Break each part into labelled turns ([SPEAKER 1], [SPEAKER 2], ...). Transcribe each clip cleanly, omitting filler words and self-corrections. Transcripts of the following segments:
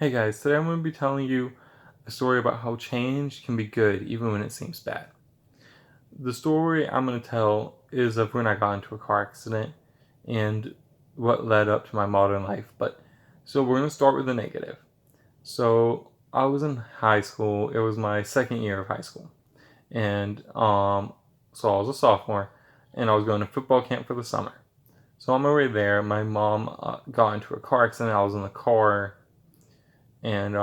[SPEAKER 1] Hey guys, today I'm going to be telling you a story about how change can be good even when it seems bad. The story I'm going to tell is of when I got into a car accident and what led up to my modern life. So we're going to start with the negative. So I was in high school. It was my second year of high school. And I was a sophomore and I was going to football camp for the summer. So on my way there, my mom got into a car accident. I was in the car and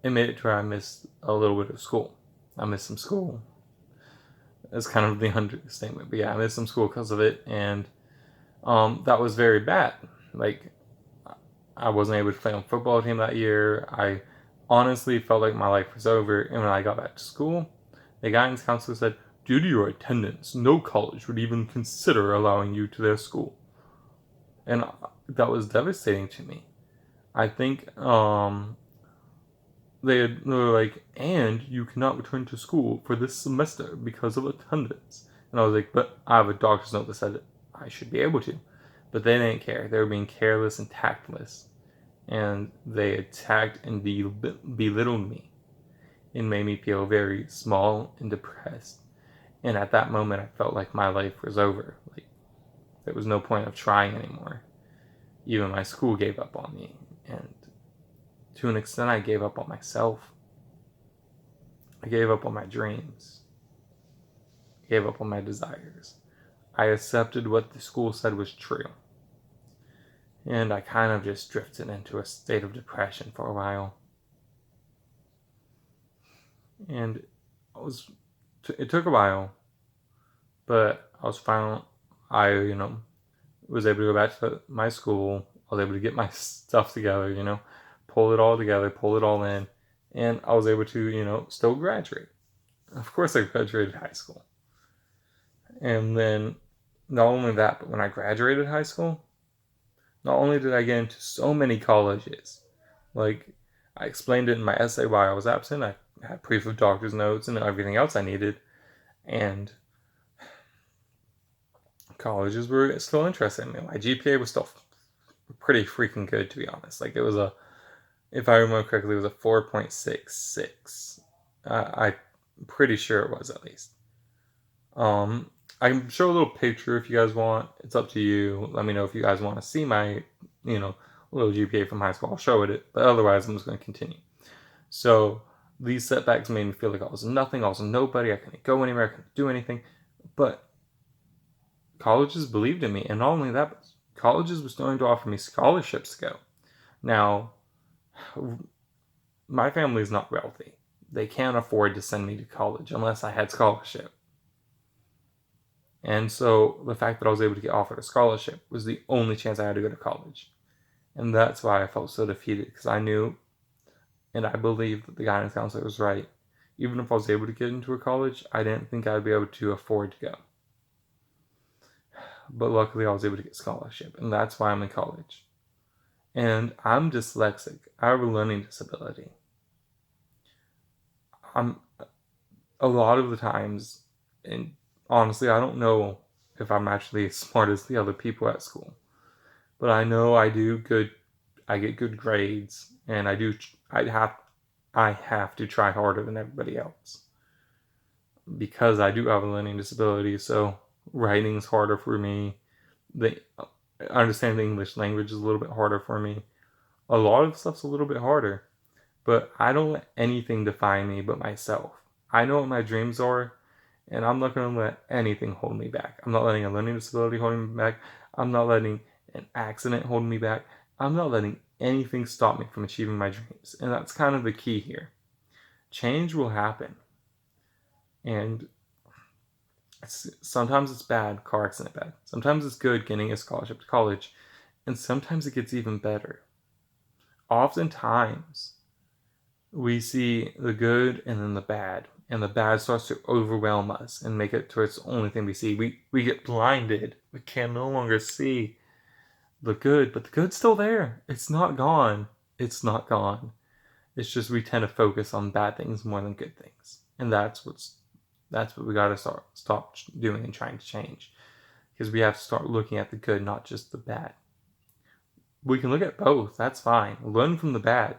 [SPEAKER 1] it made it to where I missed a little bit of school. I missed some school. It's kind of the understatement, but yeah, I missed some school because of it, and that was very bad. Like, I wasn't able to play on football team that year. I honestly felt like my life was over, and when I got back to school, the guidance counselor said, "Due to your attendance, no college would even consider allowing you to their school," and that was devastating to me. I think they were like, and you cannot return to school for this semester because of attendance. And I was like, but I have a doctor's note that said I should be able to. But they didn't care. They were being careless and tactless. And they attacked and belittled me and made me feel very small and depressed. And at that moment, I felt like my life was over. Like, there was no point of trying anymore. Even my school gave up on me. And to an extent, I gave up on myself. I gave up on my dreams. I gave up on my desires. I accepted what the school said was true. And I kind of just drifted into a state of depression for a while. And it took a while, but I was finally, I was able to go back to my school. I was able to get my stuff together, pull it all together, pull it all in. And I was able to still graduate. Of course, I graduated high school. And then not only that, but when I graduated high school, not only did I get into so many colleges, like I explained it in my essay why I was absent, I had proof of doctor's notes and everything else I needed, and colleges were still interested in me. My GPA was still pretty freaking good, to be honest. Like, if I remember correctly, it was a 4.66. I'm pretty sure it was, at least. Um, I can show a little picture if you guys want. It's up to you. Let me know if you guys want to see my, you know, little GPA from high school. I'll show it. But otherwise, I'm just going to continue. So these setbacks made me feel like I was nothing. I was nobody. I couldn't go anywhere. I couldn't do anything. But colleges believed in me. And not only that, but colleges were starting to offer me scholarships to go. Now, my family is not wealthy. They can't afford to send me to college unless I had scholarship. And so the fact that I was able to get offered a scholarship was the only chance I had to go to college. And that's why I felt so defeated, because I knew and I believed that the guidance counselor was right. Even if I was able to get into a college, I didn't think I'd be able to afford to go. But luckily, I was able to get scholarship, and that's why I'm in college. And I'm dyslexic. I have a learning disability. I'm a lot of the times, and honestly, I don't know if I'm actually as smart as the other people at school. But I know I do good. I get good grades, and I have to try harder than everybody else because I do have a learning disability. So writing is harder for me. The understanding the English language is a little bit harder for me. A lot of stuff's a little bit harder, but I don't let anything define me but myself. I know what my dreams are, and I'm not going to let anything hold me back. I'm not letting a learning disability hold me back. I'm not letting an accident hold me back. I'm not letting anything stop me from achieving my dreams. And that's kind of the key here. Change will happen. And sometimes it's bad, car accident bad. Sometimes it's good getting a scholarship to college. And sometimes it gets even better. Oftentimes, we see the good and then the bad, and the bad starts to overwhelm us and make it towards the only thing we see. We get blinded. We can no longer see the good, but the good's still there. It's not gone. It's not gone. It's just we tend to focus on bad things more than good things, and that's what we got to stop doing and trying to change, because we have to start looking at the good, not just the bad. We can look at both. That's fine. Learn from the bad,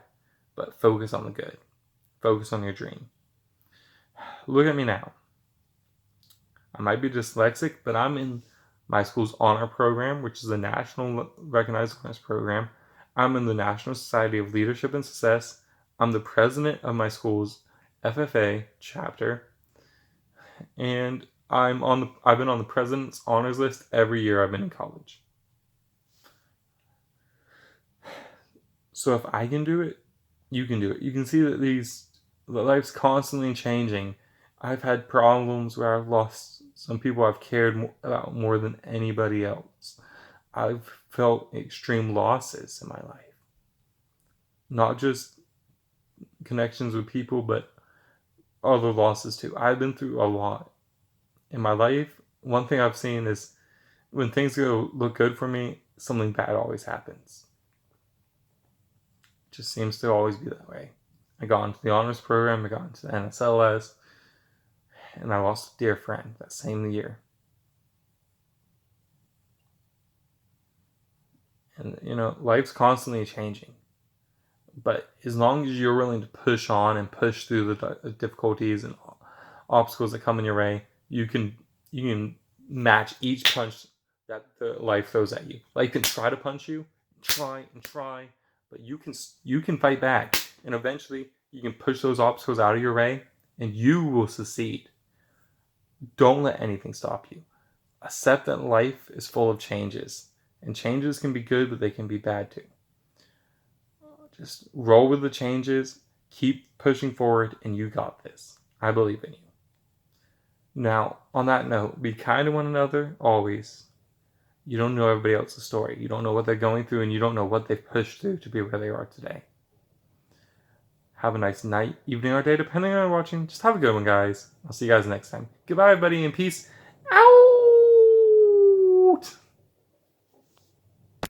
[SPEAKER 1] but focus on the good. Focus on your dream. Look at me now. I might be dyslexic, but I'm in my school's honor program, which is a national recognized learners program. I'm in the National Society of Leadership and Success. I'm the president of my school's FFA chapter, and I've been on the president's honors list every year I've been in college. So if I can do it, you can do it. You can see that life's constantly changing. I've had problems where I've lost some people I've cared about more than anybody else. I've felt extreme losses in my life. Not just connections with people, but other losses too. I've been through a lot in my life. One thing I've seen is when things look good for me, something bad always happens. It just seems to always be that way. I got into the honors program, I got into the NSLS, and I lost a dear friend that same year. And life's constantly changing. But as long as you're willing to push on and push through the difficulties and obstacles that come in your way, you can match each punch that the life throws at you. Life can try to punch you, try, but you can fight back, and eventually you can push those obstacles out of your way, and you will succeed. Don't let anything stop you. Accept that life is full of changes, and changes can be good, but they can be bad too. Just roll with the changes, keep pushing forward, and you got this. I believe in you. Now, on that note, be kind to one another always. You don't know everybody else's story. You don't know what they're going through, and you don't know what they've pushed through to be where they are today. Have a nice night, evening, or day, depending on watching. Just have a good one, guys. I'll see you guys next time. Goodbye, everybody, and peace.